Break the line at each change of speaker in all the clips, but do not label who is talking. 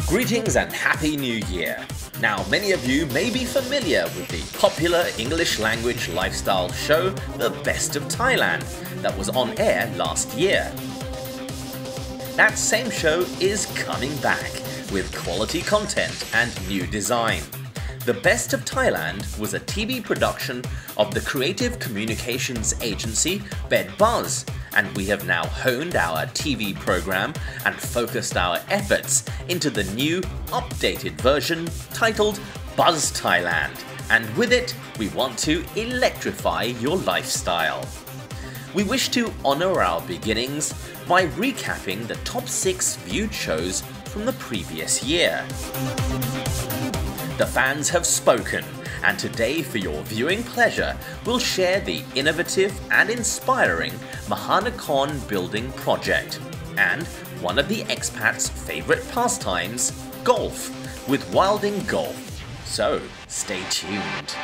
Greetings and Happy New Year! Now, many of you may be familiar with the popular English language lifestyle show The Best of Thailand that was on air last year. That same show is coming back with quality content and new design. The Best of Thailand was a TV production of the creative communications agency Bed Buzz, and we have now honed our TV program and focused our efforts into the new, updated version titled Buzz Thailand, and with it, we want to electrify your lifestyle. We wish to honor our beginnings by recapping the top 6 viewed shows from the previous year. The fans have spoken, and today for your viewing pleasure, we'll share the innovative and inspiring Mahanakorn building project, and one of the expats' favorite pastimes, golf, with Wilding Golf. So, stay tuned.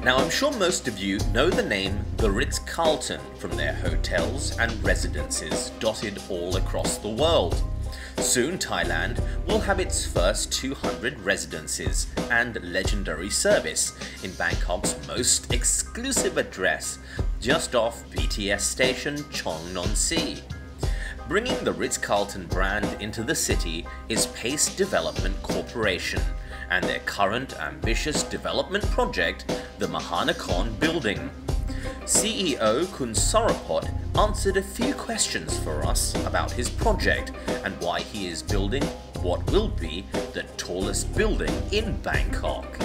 Now, I'm sure most of you know the name the Ritz Carlton from their hotels and residences dotted all across the world. Soon, Thailand will have its first 200 residences and legendary service in Bangkok's most exclusive address, just off BTS station Chong Non Si. Bringing the Ritz-Carlton brand into the city is Pace Development Corporation and their current ambitious development project, the Mahanakorn building. CEO Kun Sorapot answered a few questions for us about his project and why he is building what will be the tallest building in Bangkok.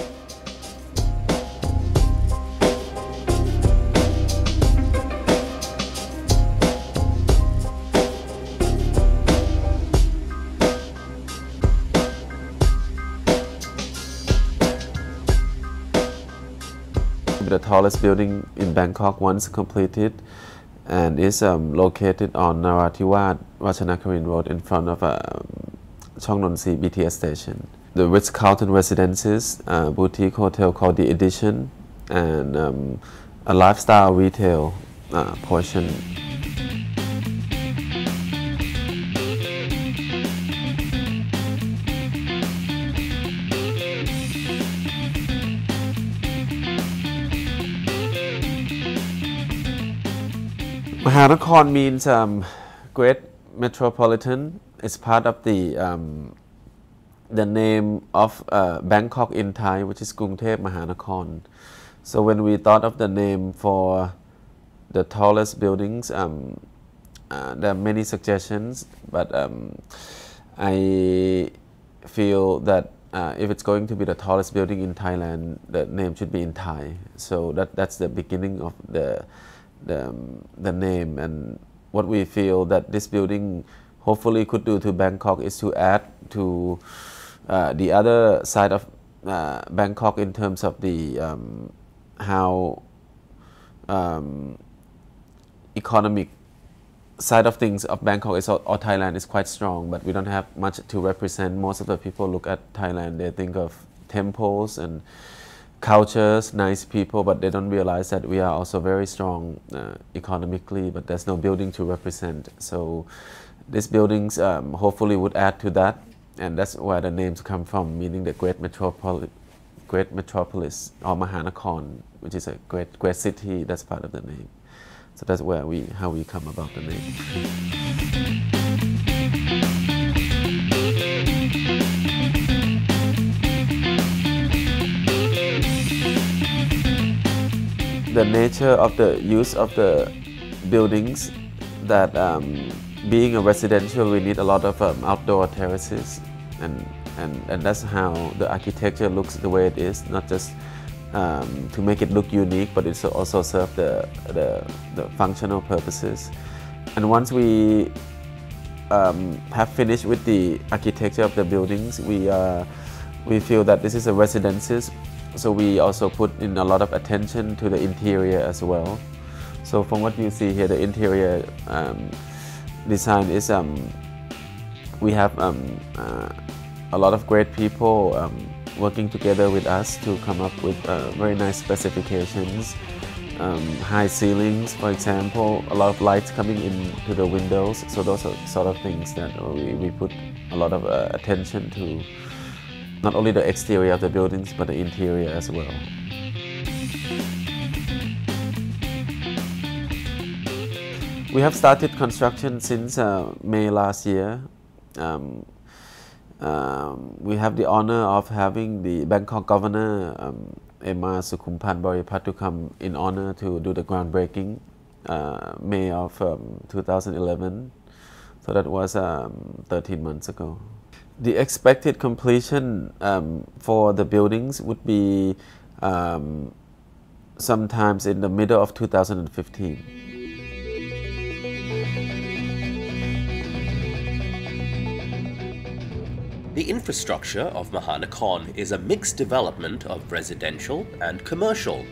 The tallest building in Bangkok once completed and is located on Narathiwat Mahanakorn Road in front of Chong Non Si BTS station. The Ritz-Carlton Residences, boutique hotel called The Edition, and a lifestyle retail portion. Mahanakorn means great metropolitan. It's part of the name of Bangkok in Thai, which is Krungthep Mahanakorn. So when we thought of the name for the tallest buildings, there are many suggestions, but I feel that if it's going to be the tallest building in Thailand, the name should be in Thai. So that's the beginning of the name, and what we feel that this building hopefully could do to Bangkok is to add to the other side of Bangkok in terms of the how economic side of things of Bangkok is, or Thailand is quite strong, but we don't have much to represent. Most of the people look at Thailand, they think of temples and cultures, nice people, but they don't realize that we are also very strong economically, but there's no building to represent. So these buildings hopefully would add to that, and that's where the names come from, meaning the great great metropolis, or Mahanakorn, which is a great city. That's part of the name. So that's how we come about the name. The nature of the use of the buildings, that being a residential, we need a lot of outdoor terraces, and that's how the architecture looks the way it is, not just to make it look unique, but it also serve the functional purposes. And once we have finished with the architecture of the buildings, we feel that this is a residences, so we also put in a lot of attention to the interior as well. So from what you see here, the interior design is, we have a lot of great people working together with us to come up with very nice specifications. High ceilings, for example, a lot of lights coming into the windows. So those are sort of things that we put a lot of attention to, not only the exterior of the buildings, but the interior as well. We have started construction since May last year. We have the honor of having the Bangkok governor, Emma Sukumpan Boripat, to come in honor to do the groundbreaking, May of 2011. So that was 13 months ago. The expected completion for the buildings would be sometimes in the middle of 2015.
The infrastructure of Mahanakorn is a mixed development of residential and commercial.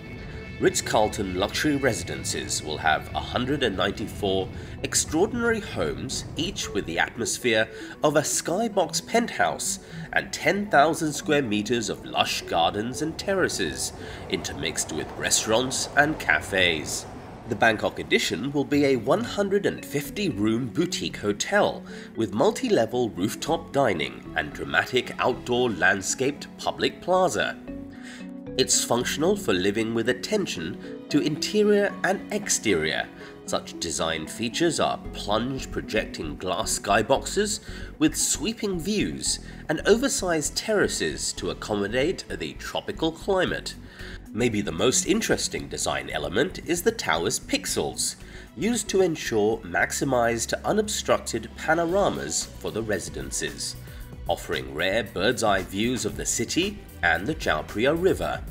Ritz Carlton luxury residences will have 194 extraordinary homes, each with the atmosphere of a skybox penthouse and 10,000 square meters of lush gardens and terraces, intermixed with restaurants and cafes. The Bangkok edition will be a 150-room boutique hotel with multi-level rooftop dining and dramatic outdoor landscaped public plaza. It's functional for living with attention to interior and exterior. Such design features are plunge projecting glass skyboxes with sweeping views and oversized terraces to accommodate the tropical climate. Maybe the most interesting design element is the tower's pixels, used to ensure maximized unobstructed panoramas for the residences, offering rare bird's-eye views of the city and the Chao Phraya River.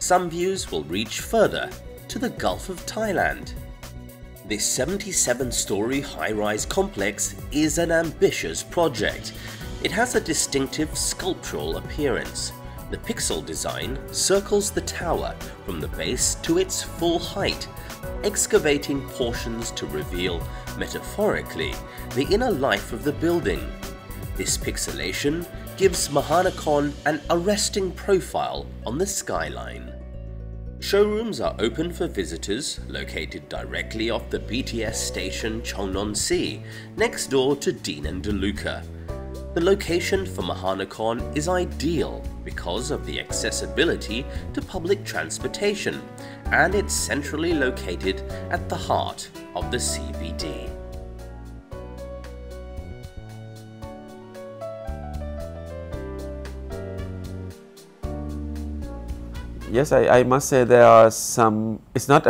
Some views will reach further to the Gulf of Thailand. This 77-story high-rise complex is an ambitious project. It has a distinctive sculptural appearance. The pixel design circles the tower from the base to its full height, excavating portions to reveal, metaphorically, the inner life of the building. This pixelation gives Mahanakorn an arresting profile on the skyline. Showrooms are open for visitors, located directly off the BTS station Chongnon Si, next door to Dean and DeLuca. The location for Mahanakorn is ideal because of the accessibility to public transportation, and it's centrally located at the heart of the CBD.
Yes, I must say there are some. It's not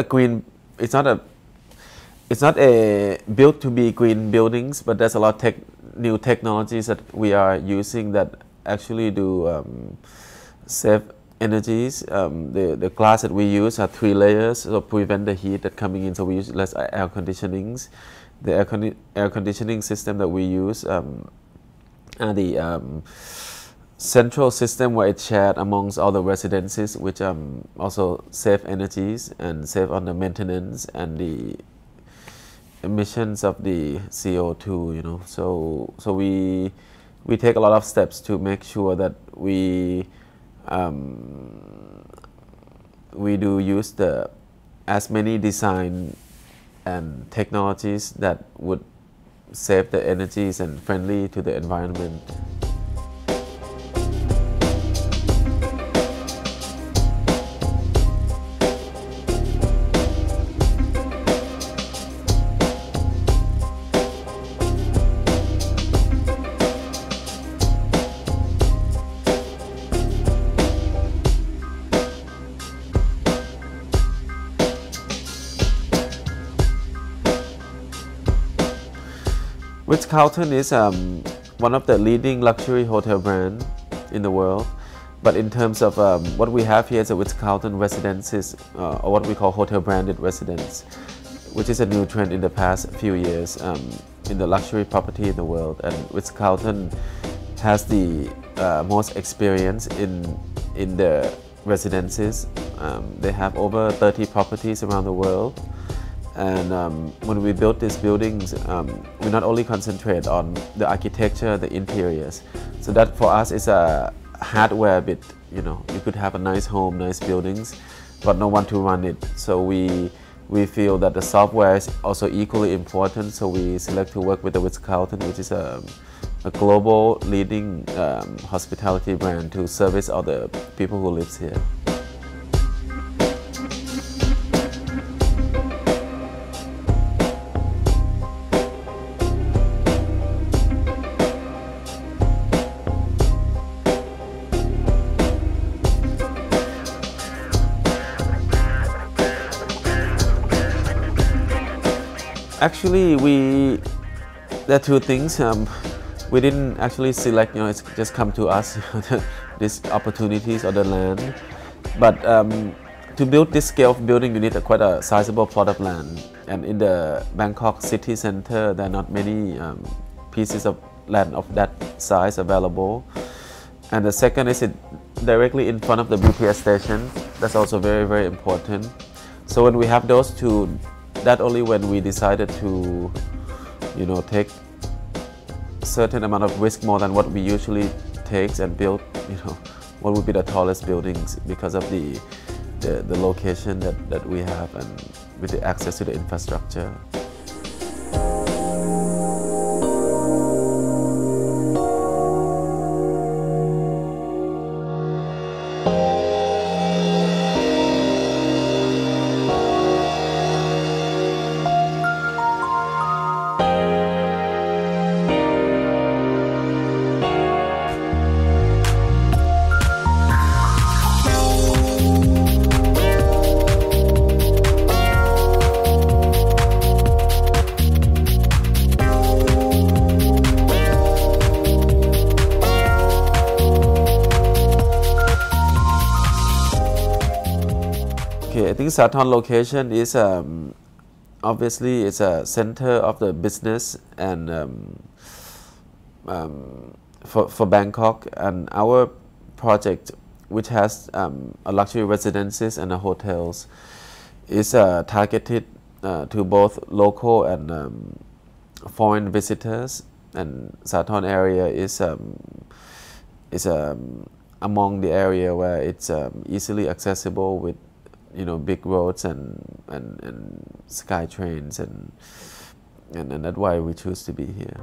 a built to be green buildings, but there's a lot of new technologies that we are using that actually do save energies. The glass that we use are 3 layers, so prevent the heat that coming in. So we use less air conditionings. The air conditioning system that we use are the central system where it's shared amongst all the residences, which also save energies and save on the maintenance and the emissions of the CO2. You know, so we take a lot of steps to make sure that we do use as many design and technologies that would save the energies and friendly to the environment. Ritz-Carlton is one of the leading luxury hotel brand in the world. But in terms of what we have here is a Ritz-Carlton residences, or what we call hotel branded residence, which is a new trend in the past few years in the luxury property in the world. And Ritz-Carlton has the most experience in the residences. They have over 30 properties around the world. And when we built these buildings, we not only concentrate on the architecture, the interiors. So that for us is a hardware bit. You could have a nice home, nice buildings, but no one to run it. So we feel that the software is also equally important. So we select to work with the Ritz-Carlton, which is a global leading hospitality brand to service all the people who live here. Actually, there are two things. We didn't actually select, it's just come to us, these opportunities or the land. But to build this scale of building, you need quite a sizable plot of land. And in the Bangkok city center, there are not many pieces of land of that size available. And the second is it directly in front of the BTS station. That's also very, very important. So when we have those two, that only when we decided to, take certain amount of risk more than what we usually take and build, what would be the tallest buildings because of the location that we have and with the access to the infrastructure. Okay, I think Sathorn location is obviously it's a center of the business and for Bangkok, and our project, which has a luxury residences and hotels, is targeted to both local and foreign visitors. And Sathorn area is among the area where it's easily accessible with big roads and sky trains, and that's why we choose to be here.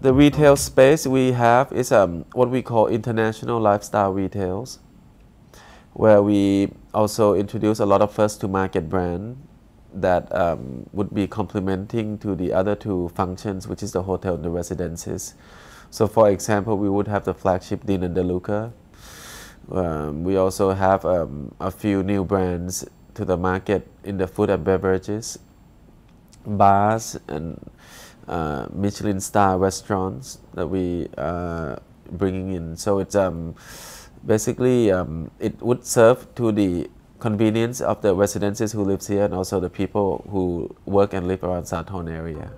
The retail space we have is what we call international lifestyle retails, where we also introduce a lot of first-to-market brand that would be complementing to the other two functions, which is the hotel and the residences. So for example, we would have the flagship Din and DeLuca. We also have a few new brands to the market in the food and beverages, bars, and Michelin star restaurants that we are bringing in. So it's basically, it would serve to the convenience of the residents who live here and also the people who work and live around Sathorn area.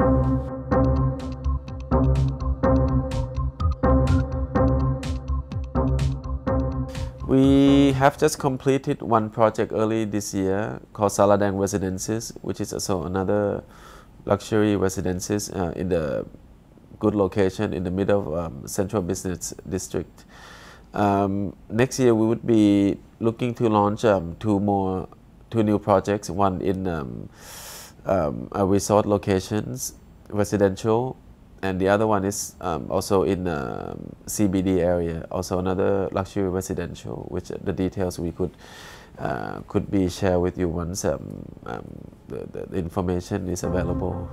We have just completed one project early this year called Saladang Residences, which is also another luxury residences in the good location in the middle of central business district. Next year we would be looking to launch two new projects, one in a resort locations, residential, and the other one is also in CBD area, also another luxury residential, which the details we could be shared with you once the information is available.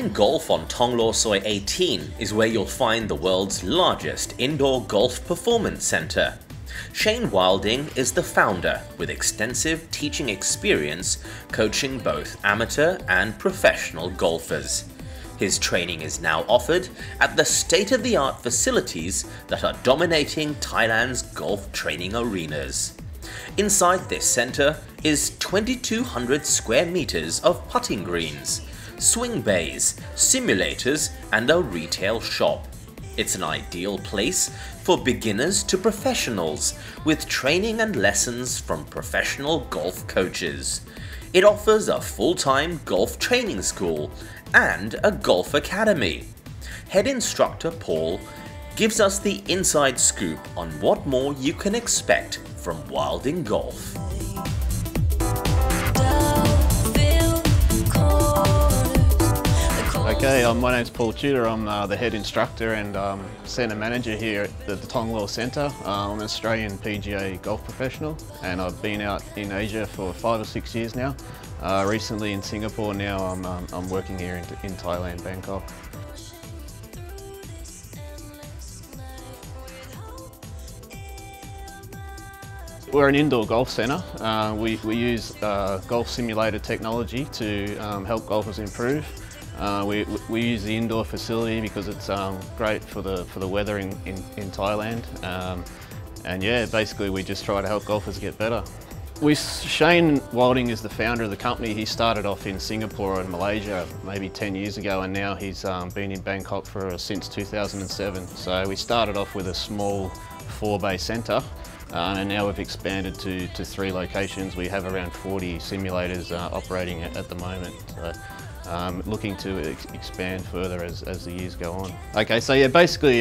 Playing golf on Thonglor Soi 18 is where you'll find the world's largest indoor golf performance centre. Shane Wilding is the founder, with extensive teaching experience coaching both amateur and professional golfers. His training is now offered at the state-of-the-art facilities that are dominating Thailand's golf training arenas. Inside this centre is 2,200 square metres of putting greens, swing bays, simulators and a retail shop. It's an ideal place for beginners to professionals, with training and lessons from professional golf coaches. It offers a full-time golf training school and a golf academy. Head instructor Paul gives us the inside scoop on what more you can expect from Wilding Golf.
Okay, my name's Paul Tudor. I'm the head instructor and centre manager here at the Thonglor Centre. I'm an Australian PGA golf professional and I've been out in Asia for 5 or 6 years now. Recently in Singapore, now I'm working here in Thailand, Bangkok. We're an indoor golf centre. We use golf simulator technology to help golfers improve. We use the indoor facility because it's great for the weather in Thailand. And yeah, basically we just try to help golfers get better. Shane Wilding is the founder of the company. He started off in Singapore and Malaysia maybe 10 years ago, and now he's been in Bangkok since 2007. So we started off with a small 4-bay centre. And now we've expanded to 3 locations. We have around 40 simulators operating at the moment. So, looking to expand further as the years go on. Okay, so yeah, basically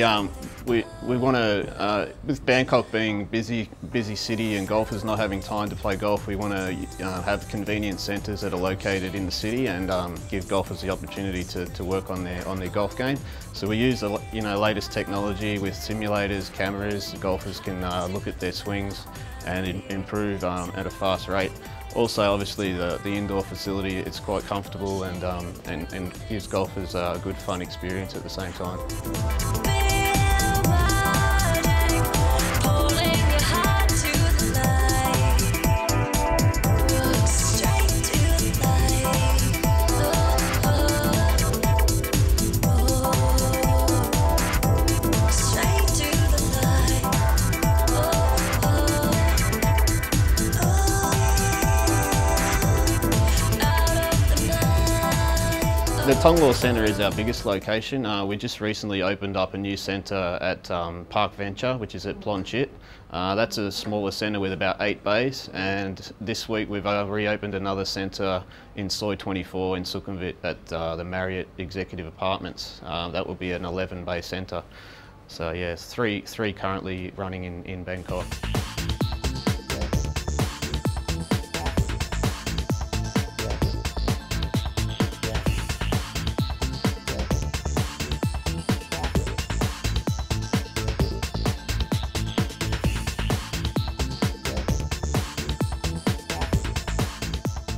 we want to, with Bangkok being busy city and golfers not having time to play golf, we want to have convenience centres that are located in the city and give golfers the opportunity to work on their golf game. So we use the latest technology with simulators, cameras. Golfers can look at their swings and improve at a fast rate. Also, obviously, the indoor facility, it's quite comfortable and gives golfers a good fun experience at the same time. The Thonglor Centre is our biggest location. We just recently opened up a new centre at Park Venture, which is at Plonchit. That's a smaller centre with about 8 bays, and this week we've reopened another centre in Soi 24 in Sukhumvit at the Marriott Executive Apartments. That will be an 11-bay centre. So yeah, three currently running in Bangkok.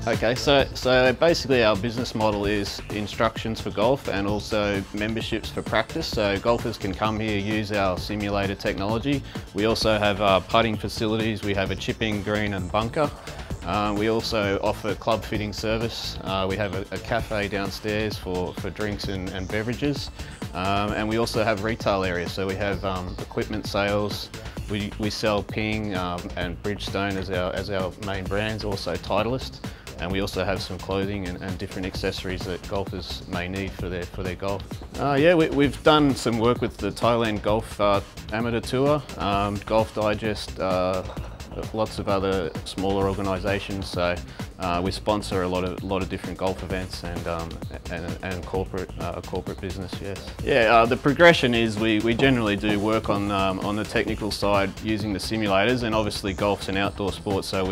Okay, so basically our business model is instructions for golf and also memberships for practice. So golfers can come here, use our simulator technology. We also have putting facilities. We have a chipping, green and bunker. We also offer club fitting service. We have a cafe downstairs for drinks and beverages. And we also have retail areas. So we have equipment sales. We sell Ping and Bridgestone as our main brands, also Titleist. And we also have some clothing and different accessories that golfers may need for their golf. Yeah, we've done some work with the Thailand Golf Amateur Tour, Golf Digest, lots of other smaller organisations. So we sponsor a lot of different golf events and corporate business. Yes. Yeah. The progression is we generally do work on the technical side using the simulators, and obviously golf's an outdoor sport, so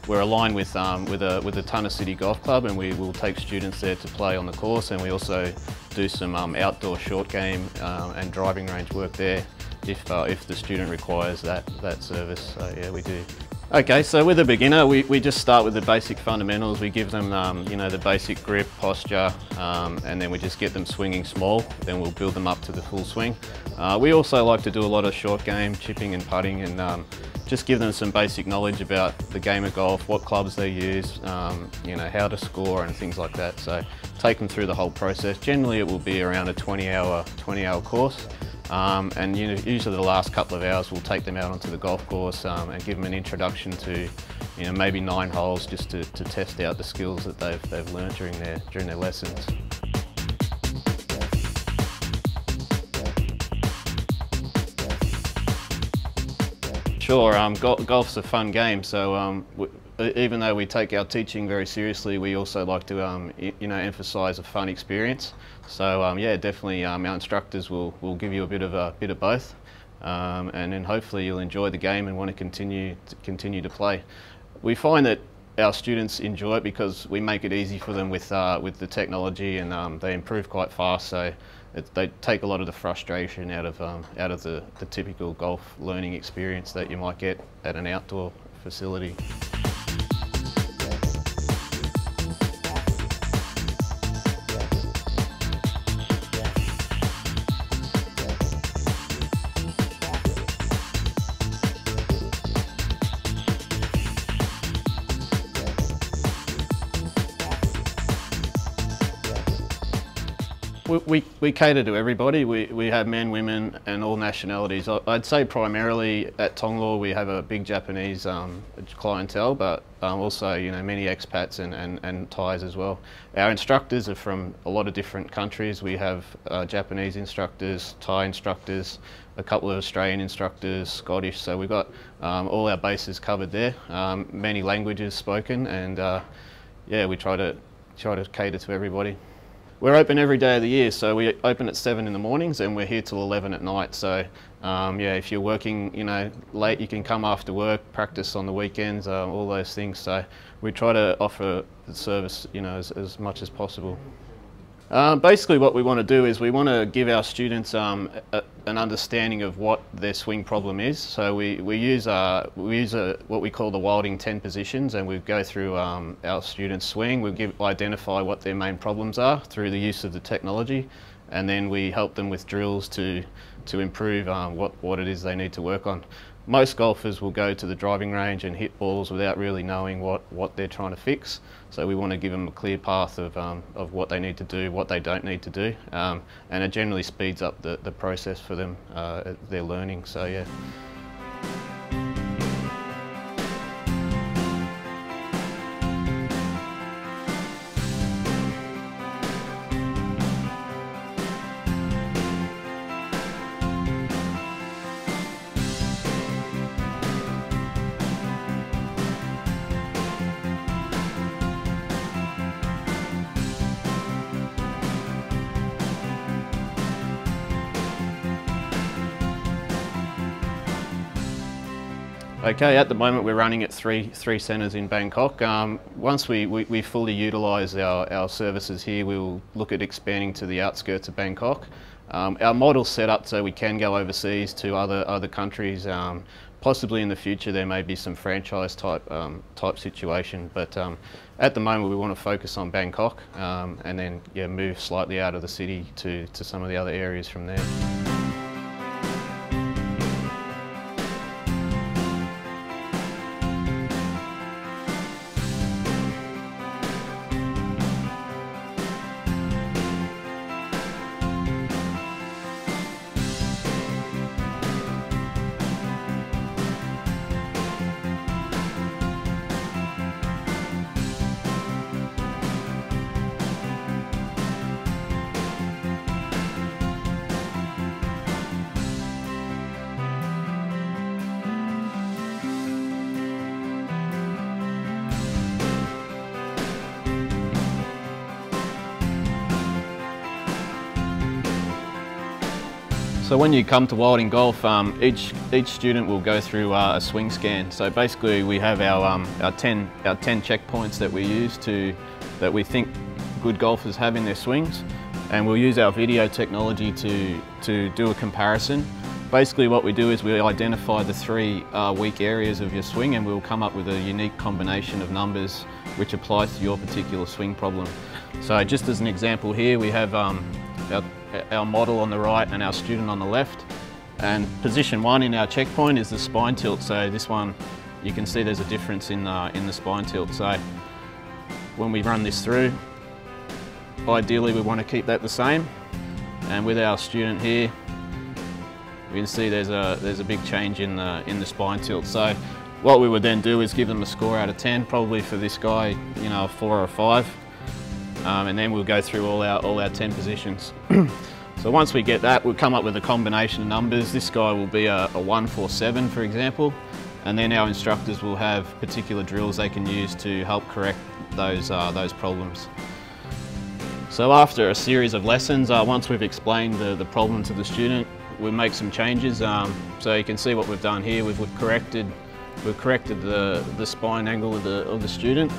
we're aligned with a Tanna City Golf Club, and we will take students there to play on the course, and we also do some outdoor short game and driving range work there if the student requires that service. So yeah, we do. Okay, so with a beginner, we just start with the basic fundamentals. We give them, you know, the basic grip, posture, and then we just get them swinging small. Then we'll build them up to the full swing. We also like to do a lot of short game, chipping and putting, and just give them some basic knowledge about the game of golf, what clubs they use, you know, how to score and things like that. So take them through the whole process. Generally, it will be around a 20-hour course. And you know, usually the last couple of hours we'll take them out onto the golf course and give them an introduction to, you know, maybe 9 holes just to test out the skills that they've learned during their lessons. Sure, golf's a fun game, so even though we take our teaching very seriously, we also like to you know, emphasise a fun experience. So yeah, definitely our instructors will give you a bit of both, and then hopefully you'll enjoy the game and want to continue to play. We find that our students enjoy it because we make it easy for them with the technology, and they improve quite fast. So they take a lot of the frustration out of the typical golf learning experience that you might get at an outdoor facility. We cater to everybody. We have men, women and all nationalities. I'd say primarily at Thonglor we have a big Japanese clientele, but also, you know, many expats and Thais as well. Our instructors are from a lot of different countries. We have Japanese instructors, Thai instructors, a couple of Australian instructors, Scottish, so we've got all our bases covered there. Many languages spoken, and yeah, we try to cater to everybody. We're open every day of the year, so we open at 7 in the mornings and we're here till 11 at night. So yeah, if you're working, you know, late, you can come after work, practice on the weekends, all those things. So we try to offer the service, you know, as much as possible. Basically what we want to do is we want to give our students an understanding of what their swing problem is. So we use what we call the Wilding 10 positions, and we go through our students' swing. We identify what their main problems are through the use of the technology, and then we help them with drills to improve what it is they need to work on. Most golfers will go to the driving range and hit balls without really knowing what they're trying to fix. So we want to give them a clear path of what they need to do, what they don't need to do, and it generally speeds up the process for them, their learning. So yeah. Okay, at the moment we're running at three centres in Bangkok. Once we fully utilise our services here, we'll look at expanding to the outskirts of Bangkok. Our model's set up so we can go overseas to other countries. Possibly in the future there may be some franchise type situation, but at the moment we want to focus on Bangkok, and then yeah, move slightly out of the city to some of the other areas from there. So when you come to Wilding Golf, each student will go through a swing scan. So basically we have our 10 checkpoints that we use that we think good golfers have in their swings, and we'll use our video technology to do a comparison Basically what we do is we identify the 3 weak areas of your swing, and we'll come up with a unique combination of numbers which applies to your particular swing problem. So just as an example here, we have our model on the right and our student on the left. And position 1 in our checkpoint is the spine tilt. So this one, you can see there's a difference in the spine tilt. So when we run this through, ideally we want to keep that the same. And with our student here, you can see there's a big change in the spine tilt. So what we would then do is give them a score out of 10, probably for this guy, you know, a 4 or a 5. And then we'll go through all our 10 positions. So once we get that, we'll come up with a combination of numbers. This guy will be a 1, 4, 7, for example. And then our instructors will have particular drills they can use to help correct those problems. So after a series of lessons, once we've explained the problem to the student, we make some changes. So you can see what we've done here. We've corrected the spine angle of the student,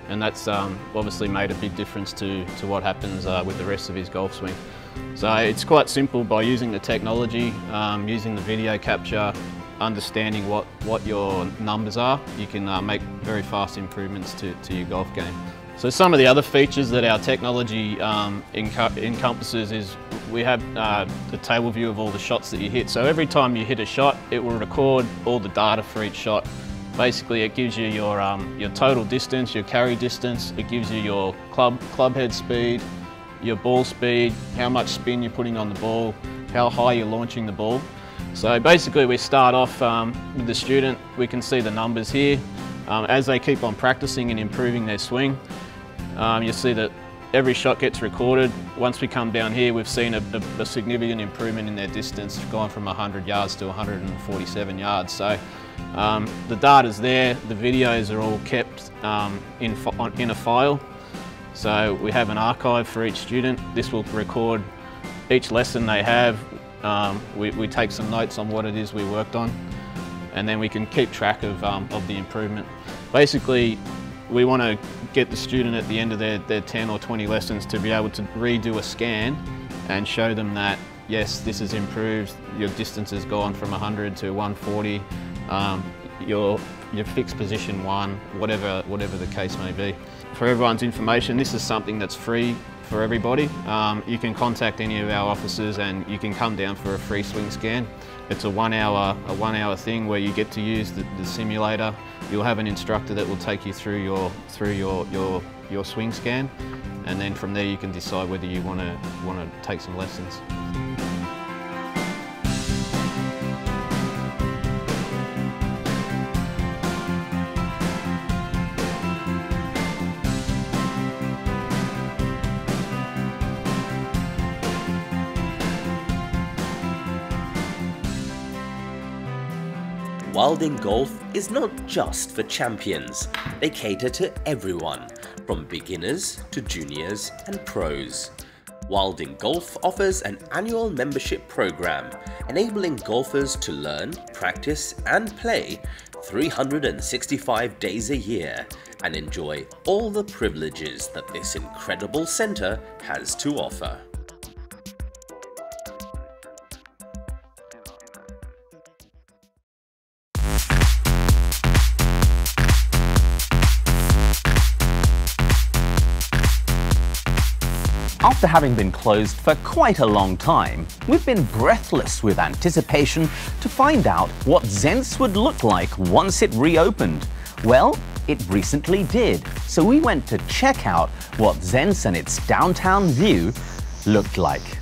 and that's obviously made a big difference to what happens with the rest of his golf swing. So it's quite simple. By using the technology, using the video capture, understanding what your numbers are, you can make very fast improvements to your golf game. So some of the other features that our technology encompasses is we have the table view of all the shots that you hit. So every time you hit a shot, it will record all the data for each shot. Basically, it gives you your total distance, your carry distance. It gives you your club head speed, your ball speed, how much spin you're putting on the ball, how high you're launching the ball. So basically, we start off with the student. We can see the numbers here. As they keep on practicing and improving their swing, you see that every shot gets recorded. Once we come down here, we've seen a significant improvement in their distance, gone from 100 yards to 147 yards. So the data's there, the videos are all kept in a file. So we have an archive for each student. This will record each lesson they have. We take some notes on what it is we worked on, and then we can keep track of the improvement. Basically, we want to get the student at the end of their 10 or 20 lessons to be able to redo a scan and show them that, yes, this has improved, your distance has gone from 100 to 140, your fixed position 1, whatever the case may be. For everyone's information, this is something that's free for everybody. You can contact any of our officers and you can come down for a free swing scan. It's a one hour thing where you get to use the simulator. You'll have an instructor that will take you through your swing scan, and then from there you can decide whether you want to take some lessons.
Wilding Golf is not just for champions. They cater to everyone, from beginners to juniors and pros. Wilding Golf offers an annual membership program, enabling golfers to learn, practice and play 365 days a year and enjoy all the privileges that this incredible centre has to offer.
After having been closed for quite a long time, we've been breathless with anticipation to find out what Zens would look like once it reopened. Well, it recently did, so we went to check out what Zens and its downtown view looked like.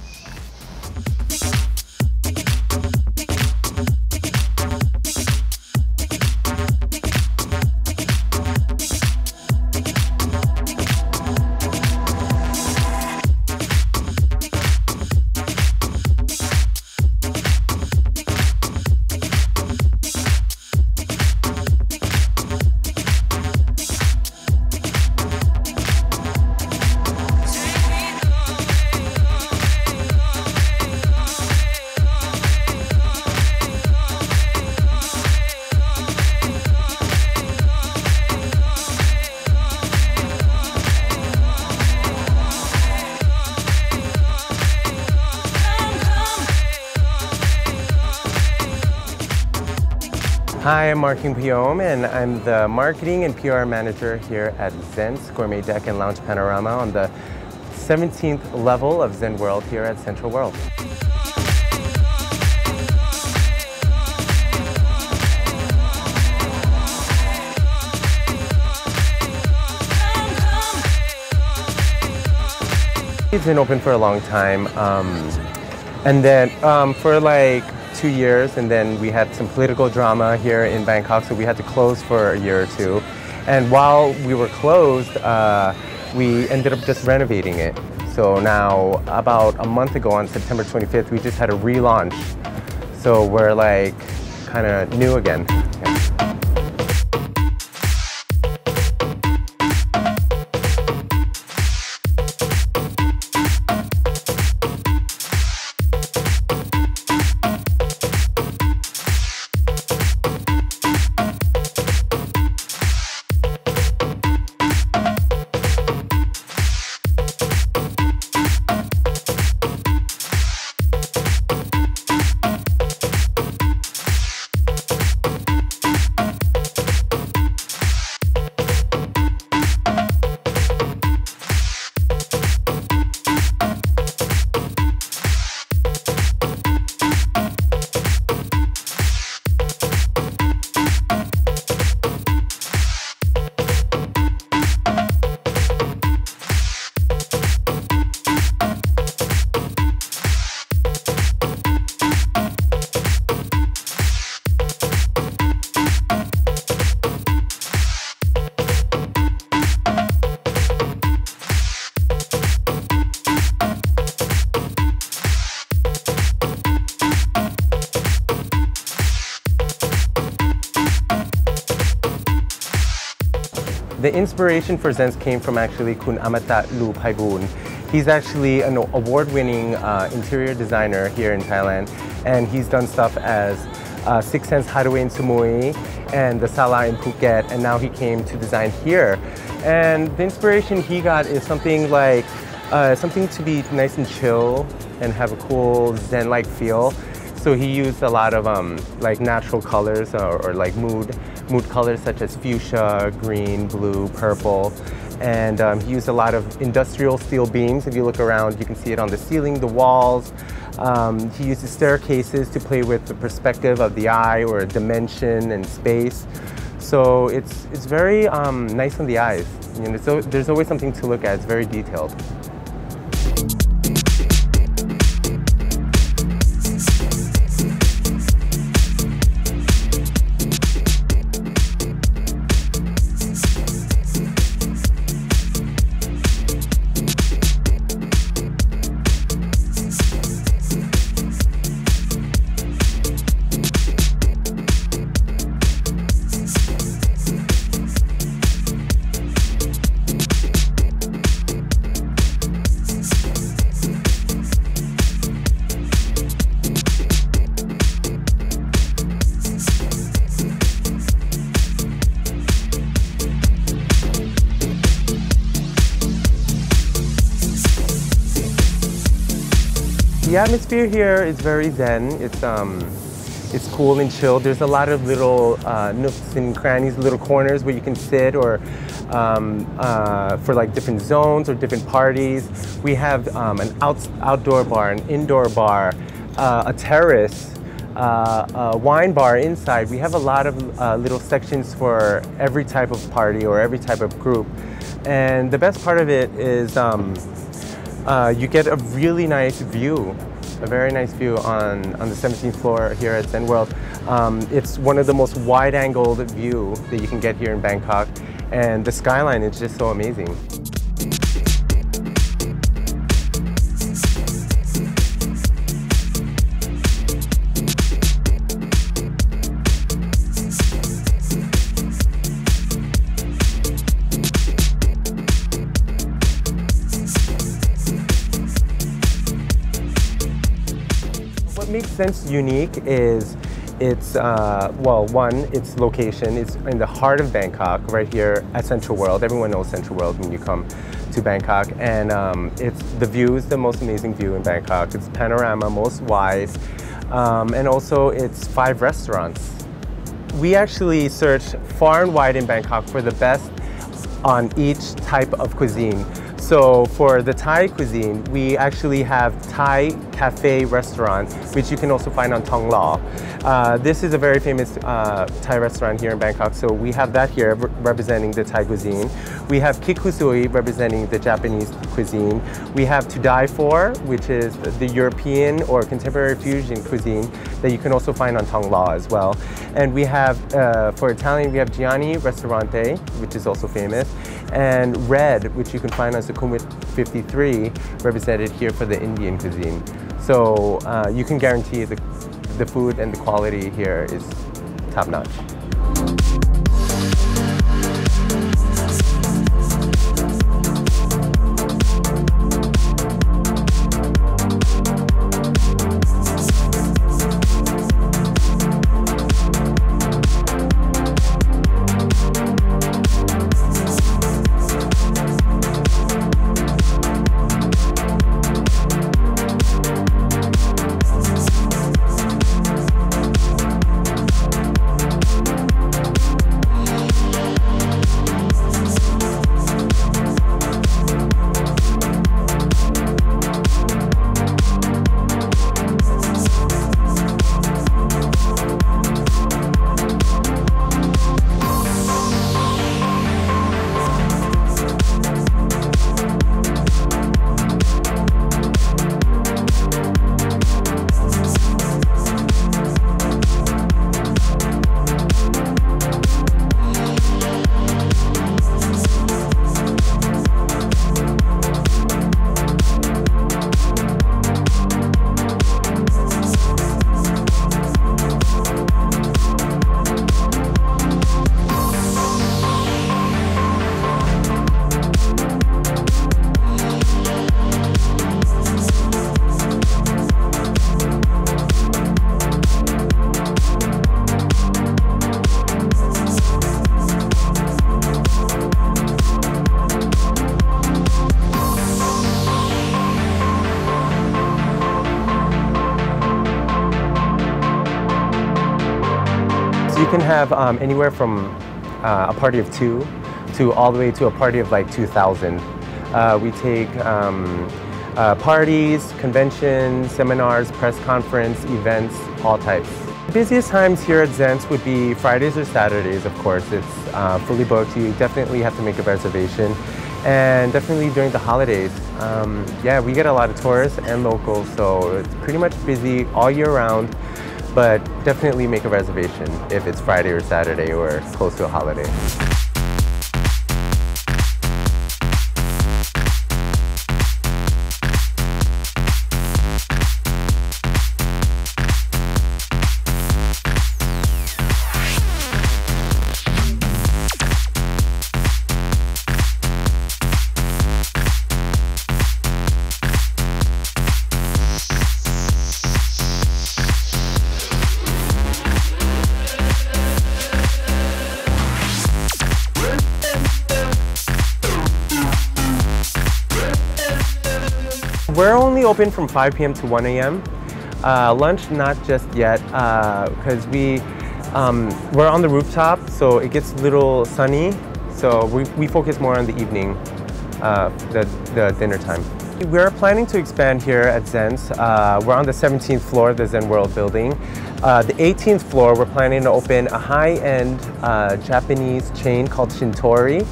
Hi, I'm Marking Piom, and I'm the Marketing and PR Manager here at Zen's Gourmet Deck and Lounge Panorama on the 17th level of Zen World here at Central World. It's been open for a long time, and then for like 2 years, and then we had some political drama here in Bangkok, so we had to close for a year or two. And while we were closed, we ended up just renovating it. So now, about a month ago on September 25th, we just had a relaunch. So we're like kind of new again. Yeah. The inspiration for Zen's came from actually Kun Amata Lu Paiboon. He's actually an award-winning interior designer here in Thailand, and he's done stuff as Six Sense Hideaway in Samui and the Sala in Phuket, and now he came to design here. And the inspiration he got is something like something to be nice and chill and have a cool Zen-like feel. So he used a lot of like natural colors or like mood colors such as fuchsia, green, blue, purple. And he used a lot of industrial steel beams. If you look around, you can see it on the ceiling, the walls. He used the staircases to play with the perspective of the eye or dimension and space. So it's very nice on the eyes. You know, so there's always something to look at. It's very detailed. The atmosphere here is very zen. It's cool and chill. There's a lot of little nooks and crannies, little corners where you can sit, or for like different zones or different parties. We have an outdoor bar, an indoor bar, a terrace, a wine bar inside. We have a lot of little sections for every type of party or every type of group. And the best part of it is you get a really nice view, a very nice view on the 17th floor here at Zen World. It's one of the most wide-angled view that you can get here in Bangkok, and the skyline is just so amazing. What makes Zen's unique is it's, well, one, its location. It's in the heart of Bangkok, right here at Central World. Everyone knows Central World when you come to Bangkok. And the view is the most amazing view in Bangkok. It's panorama, most wide. And also it's 5 restaurants. we actually searched far and wide in Bangkok for the best on each type of cuisine. So for the Thai cuisine, we actually have Thai cafe restaurant, which you can also find on Thonglor. This is a very famous Thai restaurant here in Bangkok, so we have that here representing the Thai cuisine. We have Kikusui representing the Japanese cuisine. We have To Die For, which is the European or contemporary fusion cuisine that you can also find on Thonglor as well. And we have, for Italian, we have Gianni Ristorante, which is also famous, and Red, which you can find on Sukhumvit 53, represented here for the Indian cuisine. So you can guarantee the food and the quality here is top-notch. You can have anywhere from a party of 2 to all the way to a party of like 2,000. We take parties, conventions, seminars, press conference, events, all types. The busiest times here at Zens would be Fridays or Saturdays, of course. It's fully booked. You definitely have to make a reservation. And definitely during the holidays. Yeah, we get a lot of tourists and locals, so it's pretty much busy all year round. But definitely make a reservation if it's Friday or Saturday or close to a holiday. We're only open from 5 p.m. to 1 a.m. Lunch, not just yet, because we're on the rooftop, so it gets a little sunny. So we focus more on the evening, the dinner time. We're planning to expand here at Zen's. We're on the 17th floor of the Zen World building. The 18th floor, we're planning to open a high-end Japanese chain called Shintori.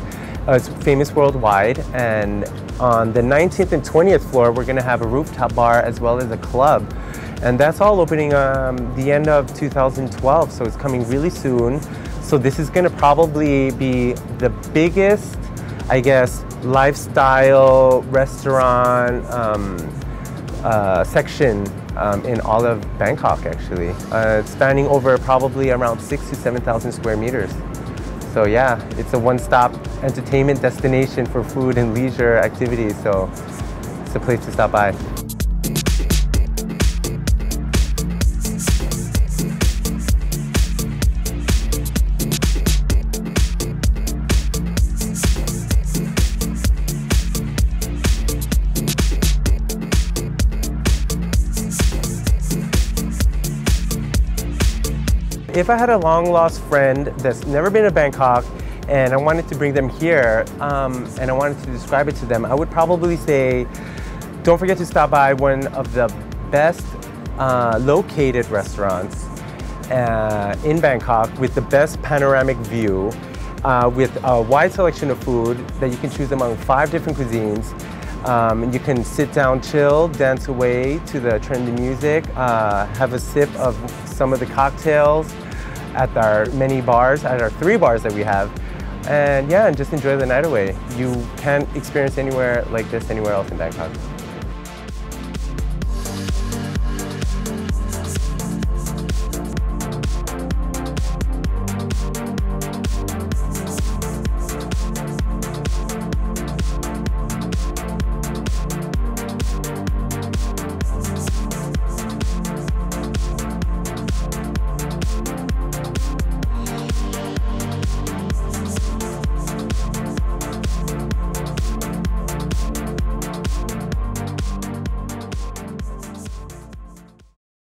It's famous worldwide, and on the 19th and 20th floor, we're going to have a rooftop bar as well as a club. And that's all opening the end of 2012, so it's coming really soon. So this is going to probably be the biggest, I guess, lifestyle restaurant section in all of Bangkok, actually. Spanning over probably around 6,000 to 7,000 square meters. So yeah, it's a one-stop entertainment destination for food and leisure activities, so it's a place to stop by. if I had a long lost friend that's never been to Bangkok and I wanted to bring them here and I wanted to describe it to them, I would probably say, don't forget to stop by one of the best located restaurants in Bangkok with the best panoramic view, with a wide selection of food that you can choose among 5 different cuisines. You can sit down, chill, dance away to the trendy music, have a sip of some of the cocktails at our many bars, at our 3 bars that we have. And yeah, and just enjoy the night away. You can't experience anywhere like this anywhere else in Bangkok.